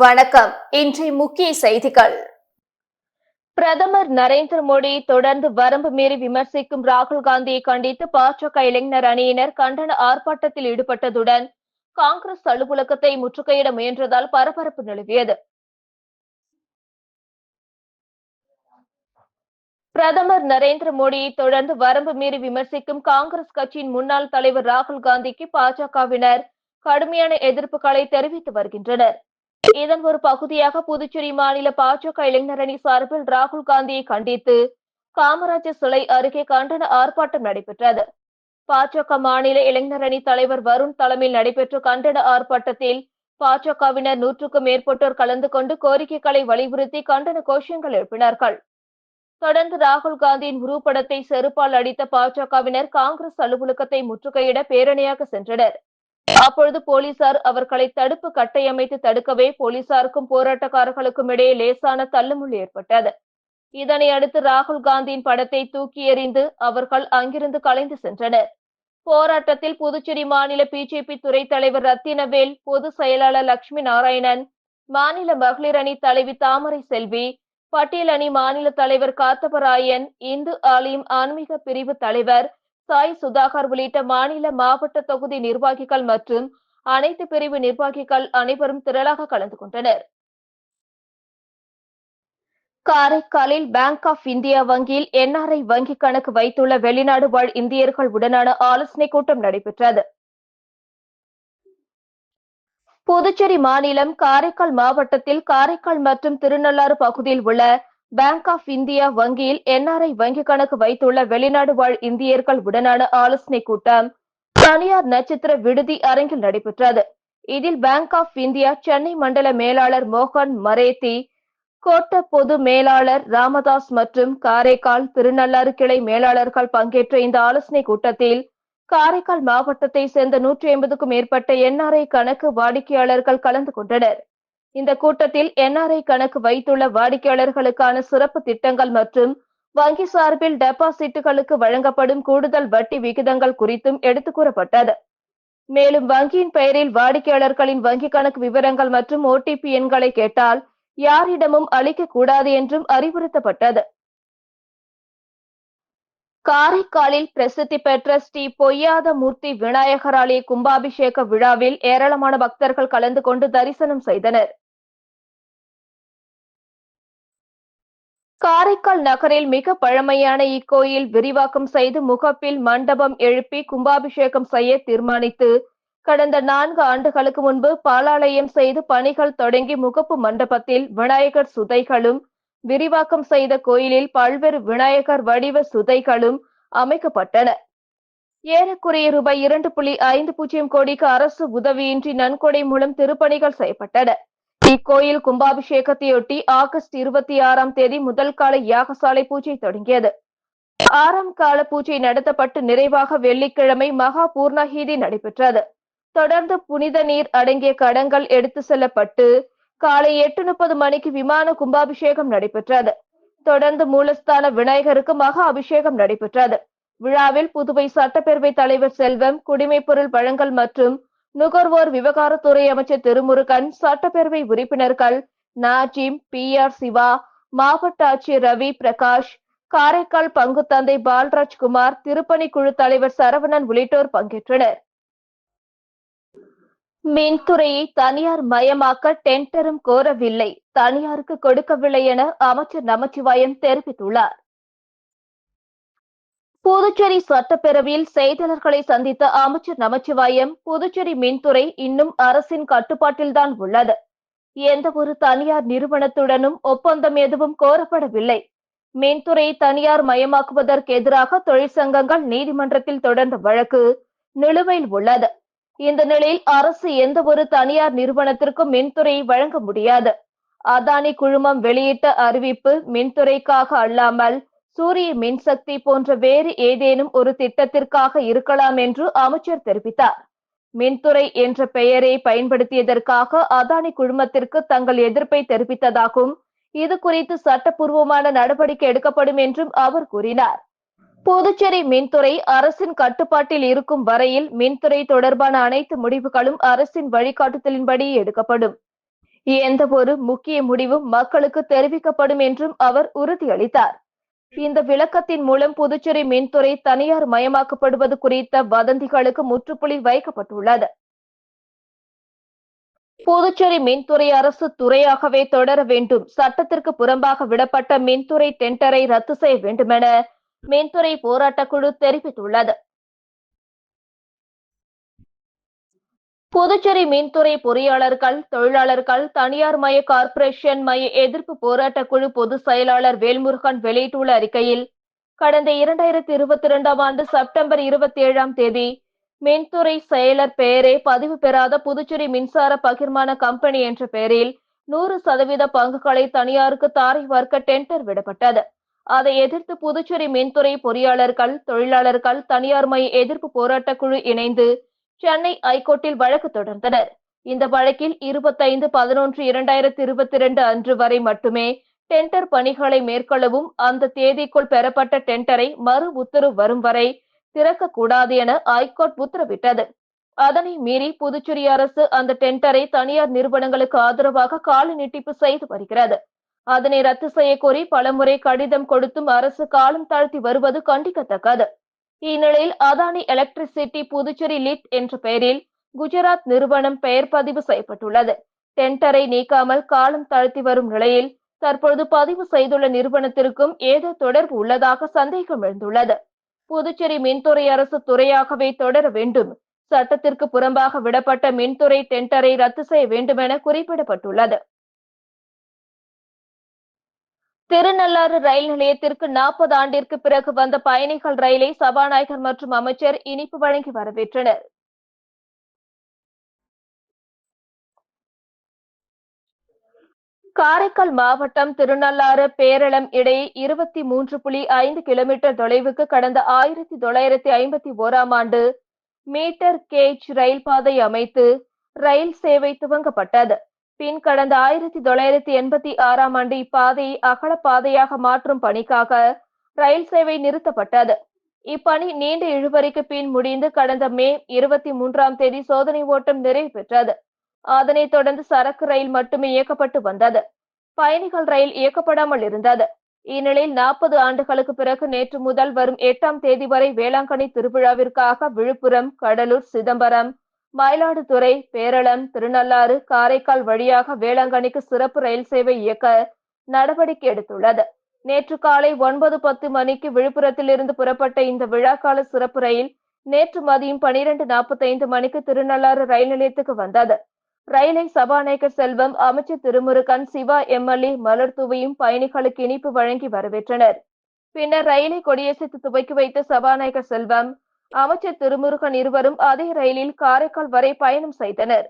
வணக்கம். இன்றைய முக்கிய செய்திகள். பிரதமர் நரேந்திர மோடி தொடர்ந்து வரம்பு மீறி விமர்சிக்கும் ராகுல் காந்தியை கண்டித்து பாஜக இளைஞர் அணியினர் கண்டன ஆர்ப்பாட்டத்தில் ஈடுபட்டதுடன் காங்கிரஸ் அலுவலகத்தை முற்றுகையிட முயன்றதால் பரபரப்பு நிலவியது. பிரதமர் நரேந்திர மோடியை தொடர்ந்து வரம்பு மீறி விமர்சிக்கும் காங்கிரஸ் கட்சியின் முன்னாள் தலைவர் ராகுல் காந்திக்கு பாஜகவினர் கடுமையான எதிர்ப்புகளை தெரிவித்து வருகின்றனர். இதன் ஒரு பகுதியாக புதுச்சேரி மாநில பாஜக இளைஞர் அணி சார்பில் ராகுல் காந்தியை கண்டித்து காமராஜர் சிலை அருகே கண்டன ஆர்ப்பாட்டம் நடைபெற்றது. பாஜக மாநில இளைஞர் அணி தலைவர் வருண் தலைமையில் நடைபெற்ற கண்டன ஆர்ப்பாட்டத்தில் பாஜகவினர் 100க்கும் மேற்பட்டோர் கலந்து கொண்டு கோரிக்கைகளை வலியுறுத்தி கண்டன கோஷங்கள் எழுப்பினார்கள். தொடர்ந்து ராகுல் காந்தியின் உருவப்படத்தை செருப்பால் அடித்த பாஜகவினர் காங்கிரஸ் அலுவலகத்தை முற்றுகையிட பேரணியாக சென்றனர். அப்பொழுது போலீசார் அவர்களை தடுப்பு கட்டையமைத்து தடுக்கவே போலீசாருக்கும் போராட்டக்காரர்களுக்கும் இடையே லேசான தள்ளுமுள்ளு ஏற்பட்டது. இதனை அடுத்து ராகுல் காந்தியின் படத்தை தூக்கி எறிந்து அவர்கள் அங்கிருந்து கலைந்து சென்றனர். போராட்டத்தில் புதுச்சேரி மாநில பிஜேபி துறை தலைவர் ரத்தினவேல், பொதுச் செயலாளர் லட்சுமி நாராயணன், மாநில மகளிர் அணி தலைவி தாமரை செல்வி, பட்டியல் அணி மாநில தலைவர் காத்தவராயன், இந்து ஆலயம் ஆன்மீக பிரிவு தலைவர் சாய் சுதாகர் உள்ளிட்ட மாநில மாவட்ட தொகுதி நிர்வாகிகள் மற்றும் அனைத்து பிரிவு நிர்வாகிகள் அனைவரும் திரளாக கலந்து கொண்டனர். காரைக்காலில் பேங்க் ஆப் இந்தியா வங்கியில் என்ஆர்ஐ வங்கி கணக்கு வைத்துள்ள வெளிநாடு வாழ் இந்தியர்கள் உடனான ஆலோசனை கூட்டம் நடைபெற்றது. புதுச்சேரி மாநிலம் காரைக்கால் மாவட்டத்தில் காரைக்கால் மற்றும் திருநள்ளாறு பகுதியில் உள்ள பேங்க் ஆப் இந்தியா வங்கியில் என்ஆர்ஐ வங்கி கணக்கு வைத்துள்ள வெளிநாடு வாழ் இந்தியர்கள் உடனான ஆலோசனை கூட்டம் தனியார் நட்சத்திர விடுதி அரங்கில் நடைபெற்றது. இதில் பேங்க் ஆப் இந்தியா சென்னை மண்டல மேலாளர் மோகன் மரேத்தி, கோட்ட பொது மேலாளர் ராமதாஸ் மற்றும் காரைக்கால் திருநள்ளாறு கிளை மேலாளர்கள் பங்கேற்ற இந்த ஆலோசனை கூட்டத்தில் காரைக்கால் மாவட்டத்தை சேர்ந்த 150க்கும் மேற்பட்ட என்ஆர்ஐ கணக்கு வாடிக்கையாளர்கள் கலந்து கொண்டனர். இந்த கூட்டத்தில் என்ஆர்ஐ கணக்கு வைத்துள்ள வாடிக்கையாளர்களுக்கான சிறப்பு திட்டங்கள் மற்றும் வங்கி சார்பில் டெபாசிட்டுகளுக்கு வழங்கப்படும் கூடுதல் வட்டி விகிதங்கள் குறித்தும் எடுத்துக் கூறப்பட்டது. மேலும் வங்கியின் பெயரில் வாடிக்கையாளர்களின் வங்கி கணக்கு விவரங்கள் மற்றும் ஓடிபி எண்களை கேட்டால் யாரிடமும் அளிக்கக்கூடாது என்றும் அறிவுறுத்தப்பட்டது. காரைக்காலில் பிரசித்தி பெற்ற ஸ்ரீ பொய்யாத மூர்த்தி விநாயகர் ஆலய கும்பாபிஷேக விழாவில் ஏராளமான பக்தர்கள் கலந்து கொண்டு தரிசனம் செய்தனர். காரைக்கால் நகரில் மிக பழமையான இக்கோயில் விரிவாக்கம் செய்து முகப்பில் மண்டபம் எழுப்பி கும்பாபிஷேகம் செய்ய தீர்மானித்து கடந்த 4 ஆண்டுகளுக்கு முன்பு பாலாலயம் செய்து பணிகள் தொடங்கி முகப்பு மண்டபத்தில் விநாயகர் சுதைகளும் விரிவாக்கம் செய்த கோயிலில் பல்வேறு விநாயகர் வடிவ சுதைகளும் அமைக்கப்பட்டன. ஏறக்குறைய ரூபாய் 2.50 கோடிக்கு அரசு உதவியின்றி நன்கொடை மூலம் திருப்பணிகள் செய்யப்பட்டன. இக்கோயில் கும்பாபிஷேகத்தையொட்டி ஆகஸ்ட் 26ஆம் தேதி முதல் கால யாகசாலை பூஜை தொடங்கியது. 6ஆம் கால பூஜை நடத்தப்பட்டு நிறைவாக வெள்ளிக்கிழமை மகா பூர்ணாகிதி நடைபெற்றது. தொடர்ந்து புனித நீர் அடங்கிய கடங்கள் எடுத்து செல்லப்பட்டு காலை 8:30 மணிக்கு விமான கும்பாபிஷேகம் நடைபெற்றது. தொடர்ந்து மூலஸ்தான விநாயகருக்கு மகா அபிஷேகம் நடைபெற்றது. விழாவில் புதுவை சட்டப்பேரவை தலைவர் செல்வம், குடிமைப்பொருள் வழங்கல் மற்றும் நுகர்வோர் விவகாரத்துறை அமைச்சர் திருமுருகன், சட்டப்பேரவை உறுப்பினர்கள் நாஜிம், PR சிவா, மாவட்ட ஆட்சியர் ரவி பிரகாஷ், காரைக்கால் பங்கு தந்தை பால்ராஜ்குமார், திருப்பணி குழு தலைவர் சரவணன் உள்ளிட்டோர் பங்கேற்றனர். மின்துறையை தனியார் மயமாக்க டெண்டரும் கோரவில்லை, தனியாருக்கு கொடுக்கவில்லை என அமைச்சர் நமச்சிவாயம் தெரிவித்துள்ளார். புதுச்சேரி சட்டப்பேரவையில் செய்தியாளர்களை சந்தித்த அமைச்சர் நமச்சிவாயம், புதுச்சேரி மின்துறை இன்னும் அரசின் கட்டுப்பாட்டில்தான் உள்ளது. எந்த ஒரு தனியார் நிறுவனத்துடனும் ஒப்பந்தம் எதுவும் கோரப்படவில்லை. மின்துறையை தனியார் மயமாக்குவதற்கு எதிராக தொழிற்சங்கங்கள் நீதிமன்றத்தில் தொடர்ந்த வழக்கு நிலுவையில் உள்ளது. இந்த நிலையில் அரசு எந்த ஒரு தனியார் நிறுவனத்திற்கும் மின்துறையை வழங்க முடியாது. அதானி குழுமம் வெளியிட்ட அறிவிப்பு மின்துறைக்காக அல்லாமல் சூரிய மின்சக்தி போன்ற வேறு ஏதேனும் ஒரு திட்டத்திற்காக இருக்கலாம் என்று அமைச்சர் தெரிவித்தார். மின்துறை என்ற பெயரை பயன்படுத்தியதற்காக அதானி குழுமத்திற்கு தங்கள் எதிர்ப்பை தெரிவித்ததாகவும் இது குறித்து சட்டப்பூர்வமான நடவடிக்கை எடுக்கப்படும் என்றும் அவர் கூறினார். புதுச்சேரி மின்துறை அரசின் கட்டுப்பாட்டில் இருக்கும் வரையில் மின்துறை தொடர்பான அனைத்து முடிவுகளும் அரசின் வழிகாட்டுதலின்படி எடுக்கப்படும். எந்த ஒரு முக்கிய முடிவும் மக்களுக்கு தெரிவிக்கப்படும் என்றும் அவர் உறுதியளித்தார். இந்த விளக்கத்தின் மூலம் புதுச்சேரி மின்துறை தனியார் மயமாக்கப்படுவது குறித்த வதந்திகளுக்கு முற்றுப்புள்ளி வைக்கப்பட்டுள்ளது. புதுச்சேரி மின்துறை அரசு துறையாகவே தொடர வேண்டும், சட்டத்திற்கு புறம்பாக விடப்பட்ட மின்துறை டெண்டரை ரத்து செய்ய வேண்டுமென மின்துறை போராட்டக்குழு தெரிவித்துள்ளது. புதுச்சேரி மின்துறை பொறியாளர்கள், தொழிலாளர்கள், தனியார் மய கார்ப்பரேஷன் மய எதிர்ப்பு போராட்டக்குழு பொதுச் செயலாளர் வேல்முருகன் வெளியிட்டுள்ள அறிக்கையில், கடந்த 2022ஆம் ஆண்டு செப்டம்பர் 27ஆம் தேதி மின்துறை செயலர் பெயரே பதிவு பெறாத புதுச்சேரி மின்சார பகிர்மான கம்பெனி என்ற பெயரில் 100% பங்குகளை தனியாருக்கு தாரை வார்க்க டெண்டர் விடப்பட்டது. அதை எதிர்த்து புதுச்சேரி மின்துறை பொறியாளர்கள், தொழிலாளர்கள், தனியார் மய எதிர்ப்பு போராட்டக்குழு இணைந்து சென்னை ஐகோர்ட்டில் வழக்கு தொடர்ந்தனர். இந்த வழக்கில் 25/11/2022 அன்று வரை மட்டுமே டெண்டர் பணிகளை மேற்கொள்ளவும், அந்த தேதிக்குள் பெறப்பட்ட டெண்டரை மறு உத்தரவு வரும் வரை திறக்கக்கூடாது என ஐகோர்ட் உத்தரவிட்டது. அதனை மீறி புதுச்சேரி அரசு அந்த டெண்டரை தனியார் நிறுவனங்களுக்கு ஆதரவாக கால நீட்டிப்பு செய்து வருகிறது. அதனை ரத்து செய்யக்கோரி பலமுறை கடிதம் கொடுத்தும் அரசு காலம் தாழ்த்தி வருவது கண்டிக்கத்தக்கது. இந்நிலையில் அதானி எலக்ட்ரிசிட்டி புதுச்சேரி லிட் என்ற பெயரில் குஜராத் நிறுவனம் பெயர் பதிவு செய்யப்பட்டுள்ளது. டெண்டரை நீக்காமல் காலம் தாழ்த்தி வரும் நிலையில் தற்பொழுது பதிவு செய்துள்ள நிறுவனத்திற்கும் ஏதோ தொடர்பு உள்ளதாக சந்தேகம் எழுந்துள்ளது. புதுச்சேரி மின்துறை அரசு துறையாகவே தொடர வேண்டும், சட்டத்திற்கு புறம்பாக விடப்பட்ட மின்துறை டெண்டரை ரத்து செய்ய வேண்டுமென குறிப்பிடப்பட்டுள்ளது. திருநள்ளாறு ரயில் நிலையத்திற்கு 40 ஆண்டிற்கு பிறகு வந்த பயணிகள் ரயிலை சபாநாயகர் மற்றும் அமைச்சர் இனிப்பு வழங்கி வரவேற்றனர். காரைக்கால் மாவட்டம் திருநள்ளாறு பேரளம் இடையே 23.5 கிலோமீட்டர் தொலைவுக்கு கடந்த 1951ஆம் ஆண்டு மீட்டர் கேஜ் ரயில் பாதை அமைத்து ரயில் சேவை துவங்கப்பட்டது. பின் கடந்த 1986ஆம் ஆண்டு இப்பாதையை அகலப்பாதையாக மாற்றும் பணிக்காக ரயில் சேவை நிறுத்தப்பட்டது. இப்பணி நீண்ட இழுபறிக்கு பின் முடிந்து கடந்த மே 23ஆம் தேதி சோதனை ஓட்டம் நிறைவு பெற்றது. அதனைத் தொடர்ந்து சரக்கு ரயில் மட்டுமே இயக்கப்பட்டு வந்தது. பயணிகள் ரயில் இயக்கப்படாமல் இருந்தது. இந்நிலையில் 40 ஆண்டுகளுக்கு பிறகு நேற்று முதல் வரும் 8ஆம் தேதி வரை வேளாங்கண்ணி திருவிழாவிற்காக விழுப்புரம், கடலூர், சிதம்பரம், மயிலாடுதுறை, பேரளம், திருநள்ளாறு, காரைக்கால் வழியாக வேளாங்கண்ணிக்கு சிறப்பு ரயில் சேவை இயக்க நடவடிக்கை எடுத்துள்ளது. நேற்று காலை 9:10 மணிக்கு விழுப்புரத்திலிருந்து புறப்பட்ட இந்த விழாக்கால சிறப்பு ரயில் நேற்று மதியம் 12:45 மணிக்கு திருநள்ளாறு ரயில் நிலையத்துக்கு வந்தது. ரயிலை சபாநாயகர் செல்வம், அமைச்சர் திருமுருகன், சிவா எம்எல்ஏ மலர் தூவியும் பயணிகளுக்கு இனிப்பு வழங்கி வரவேற்றனர். பின்னர் ரயிலை கொடியசைத்து துவக்கி வைத்த சபாநாயகர் செல்வம், அமைச்சர் திருமுருகன் இருவரும் அதே ரயிலில் காரைக்கால் வரை பயணம் செய்தனர்.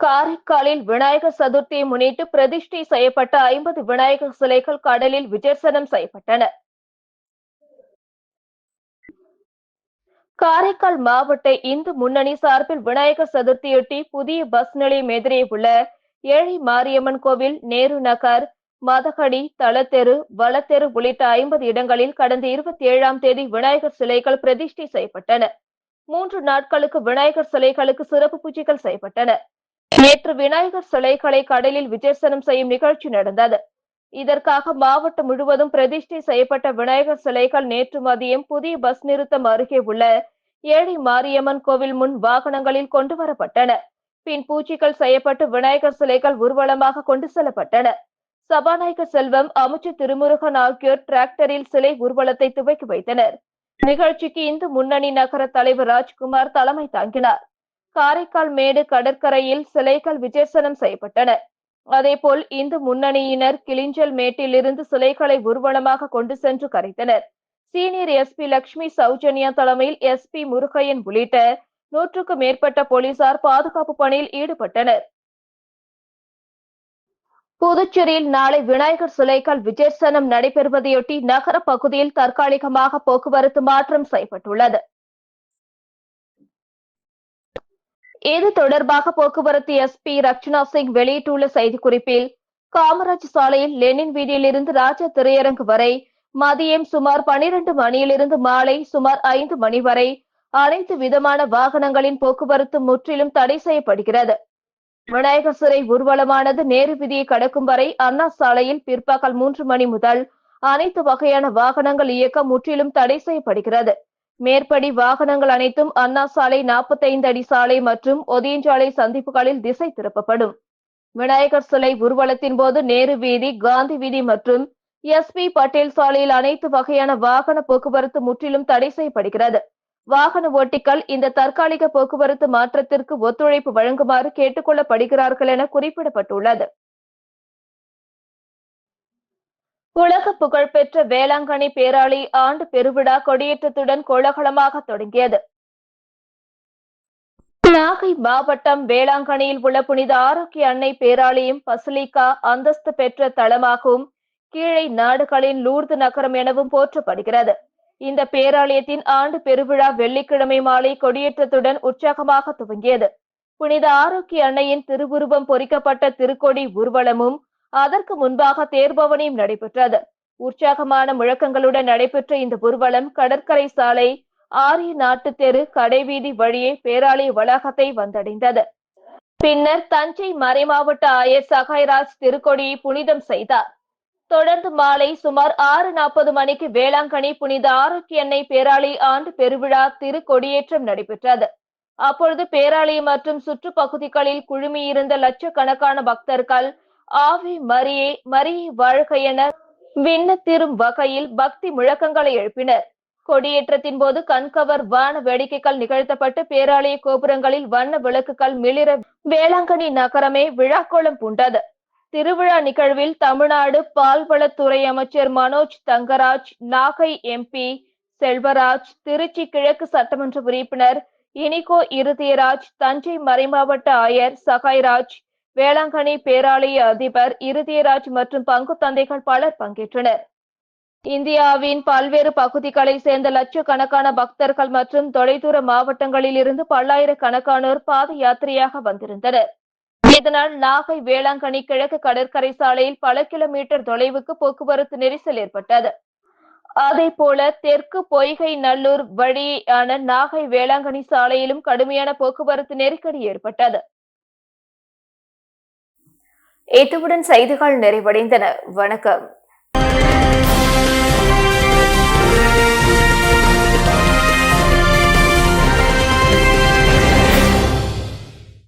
காரைக்காலில் விநாயகர் சதுர்த்தியை முன்னிட்டு பிரதிஷ்டை செய்யப்பட்ட 50 விநாயகர் சிலைகள் கடலில் விசர்ஜனம் செய்யப்பட்டன. காரைக்கால் மாவட்ட இந்து முன்னணி சார்பில் விநாயகர் சதுர்த்தியொட்டி புதிய பஸ் நிலையம் எதிரே உள்ள ஏழை மாரியம்மன் கோவில், நேரு நகர், மதகடி, தளத்தெரு, வளத்தெரு உள்ளிட்ட 50 இடங்களில் கடந்த 27ஆம் தேதி விநாயகர் சிலைகள் பிரதிஷ்டை செய்யப்பட்டன. 3 நாட்களுக்கு விநாயகர் சிலைகளுக்கு சிறப்பு பூஜைகள் செய்யப்பட்டன. நேற்று விநாயகர் சிலைகளை கடலில் விசர்ஜனம் செய்யும் நிகழ்ச்சி நடந்தது. இதற்காக மாவட்டம் முழுவதும் பிரதிஷ்டை செய்யப்பட்ட விநாயகர் சிலைகள் நேற்று மதியம் புதிய பஸ் நிறுத்தம் அருகே உள்ள ஏழை மாரியம்மன் கோவில் முன் வாகனங்களில் கொண்டு வரப்பட்டன. பின் பூஜைகள் செய்யப்பட்டு விநாயகர் சிலைகள் ஊர்வலமாக கொண்டு செல்லப்பட்டன. சபாநாயகர் செல்வம், அமைச்சர் திருமுருகன் ஆகியோர் டிராக்டரில் சிலை ஊர்வலத்தை துவக்கி வைத்தனர். நிகழ்ச்சிக்கு இந்து முன்னணி நகர தலைவர் ராஜ்குமார் தலைமை தாங்கினார். காரைக்கால் மேடு கடற்கரையில் சிலைகள் விசர்ஜனம் செய்யப்பட்டன. அதேபோல் இந்து முன்னணியினர் கிளிஞ்சல் மேட்டிலிருந்து சிலைகளை ஊர்வலமாக கொண்டு சென்று கரைத்தனர். சீனியர் எஸ்பி லட்சுமி சௌஜன்யா தலைமையில் எஸ்பி முருகையன் உள்ளிட்ட 100க்கும் மேற்பட்ட போலீசார் பாதுகாப்பு பணியில் ஈடுபட்டனர். புதுச்சேரியில் நாளை விநாயகர் சிலைகள் விசர்ஜனம் நடைபெறுவதையொட்டி நகர பகுதியில் தற்காலிகமாக போக்குவரத்து மாற்றம் செய்யப்பட்டுள்ளது. இது தொடர்பாக போக்குவரத்து எஸ்பி ரக்ஷனா சிங் வெளியிட்டுள்ள செய்திக்குறிப்பில், காமராஜ் சாலையில் லெனின் வீதியிலிருந்து ராஜா திரையரங்கு வரை மதியம் சுமார் 12 மணியிலிருந்து மாலை சுமார் 5 மணி வரை அனைத்து விதமான வாகனங்களின் போக்குவரத்து முற்றிலும் தடை செய்யப்படுகிறது. விநாயகர் சிலை ஊர்வலமானது நேரு வீதியை கடக்கும் வரை அண்ணா சாலையில் பிற்பகல் 3 மணி முதல் அனைத்து வகையான வாகனங்கள் இயக்க முற்றிலும் தடை செய்யப்படுகிறது. மேற்படி வாகனங்கள் அனைத்தும் அண்ணா சாலை, 45 அடி சாலை மற்றும் ஒதியஞ்சாலை சந்திப்புகளில் திசை திருப்பப்படும். விநாயகர் சிலை ஊர்வலத்தின் போது நேரு வீதி, காந்தி வீதி மற்றும் எஸ்.பி. பட்டேல் சாலையில் அனைத்து வகையான வாகன போக்குவரத்து முற்றிலும் தடை செய்யப்படுகிறது. வாகன ஓட்டிகள் இந்த தற்காலிக போக்குவரத்து மாற்றத்திற்கு ஒத்துழைப்பு வழங்குமாறு கேட்டுக் கொள்ளப்படுகிறார்கள் என குறிப்பிடப்பட்டுள்ளது. உலக புகழ்பெற்ற வேளாங்கண்ணி பேராளி ஆண்டு பெருவிழா கொடியேற்றத்துடன் கோலாகலமாக தொடங்கியது. நாகை மாவட்டம் வேளாங்கண்ணியில் உள்ள புனித ஆரோக்கிய அன்னை பேராலயம் பசிலிக்கா அந்தஸ்து பெற்ற தளமாகவும் கீழை நாடுகளின் லூர்து நகரம் எனவும் போற்றப்படுகிறது. இந்த பேராலயத்தின் ஆண்டு பெருவிழா வெள்ளிக்கிழமை மாலை கொடியேற்றத்துடன் உற்சாகமாக துவங்கியது. புனித ஆரோக்கிய அன்னையின் திருவுருவம் பொறிக்கப்பட்ட திருக்கொடி ஊர்வலமும் அதற்கு முன்பாக தேர்பவனியும் நடைபெற்றது. உற்சாகமான முழக்கங்களுடன் நடைபெற்ற இந்த ஊர்வலம் கடற்கரை சாலை, ஆரிய நாட்டு தெரு, கடைவீதி வழியே பேராலய வளாகத்தை வந்தடைந்தது. பின்னர் தஞ்சை மறைமாவட்ட ஆயர் சகாய்ராஜ் திருக்கொடியை புனிதம் செய்தார். தொடர்ந்து மாலை சுமார் 6:40 மணிக்கு வேளாங்கண்ணி புனித ஆரோக்கிய அன்னை பேராலய ஆண்டு பெருவிழா திருக்கொடியேற்றம் நடைபெற்றது. அப்பொழுது பேராலயம் மற்றும் சுற்றுப்பகுதிகளில் குழுமியிருந்த லட்சக்கணக்கான பக்தர்கள் ஆவே மரியே, மரியே வாழ்க என விண்ணத்திரும் வகையில் பக்தி முழக்கங்களை எழுப்பினர். கொடியேற்றத்தின் போது கண்கவர் வான வேடிக்கைகள் நிகழ்த்தப்பட்டு பேராலய கோபுரங்களில் வண்ண விளக்குகள் மிளிர வேளாங்கண்ணி நகரமே விழாக்கோலம் பூண்டது. திருவிழா நிகழ்வில் தமிழ்நாடு பால்வளத்துறை அமைச்சர் மனோஜ் தங்கராஜ், நாகை எம்பி செல்வராஜ், திருச்சி கிழக்கு சட்டமன்ற உறுப்பினர் இனிகோ இருதயராஜ், தஞ்சை மறைமாவட்ட ஆயர் சகாய்ராஜ், வேளாங்கண்ணி பேராலய அதிபர் இருதயராஜ் மற்றும் பங்கு தந்தைகள் பலர் பங்கேற்றனர். இந்தியாவின் பல்வேறு பகுதிகளை சேர்ந்த லட்சக்கணக்கான பக்தர்கள் மற்றும் தொலைதூர மாவட்டங்களில் இருந்து பல்லாயிரக்கணக்கானோர் பாத யாத்திரையாக வந்திருந்தனர். இதனால் நாகை வேளாங்கண்ணி கிழக்கு கடற்கரை சாலையில் பல கிலோமீட்டர் தொலைவுக்கு போக்குவரத்து நெரிசல் ஏற்பட்டது. அதேபோல தெற்கு பொய்கை நல்லூர் வழியான நாகை வேளாங்கண்ணி சாலையிலும் கடுமையான போக்குவரத்து நெருக்கடி ஏற்பட்டது. இத்துடன் செய்திகள் நிறைவடைந்தன. வணக்கம்.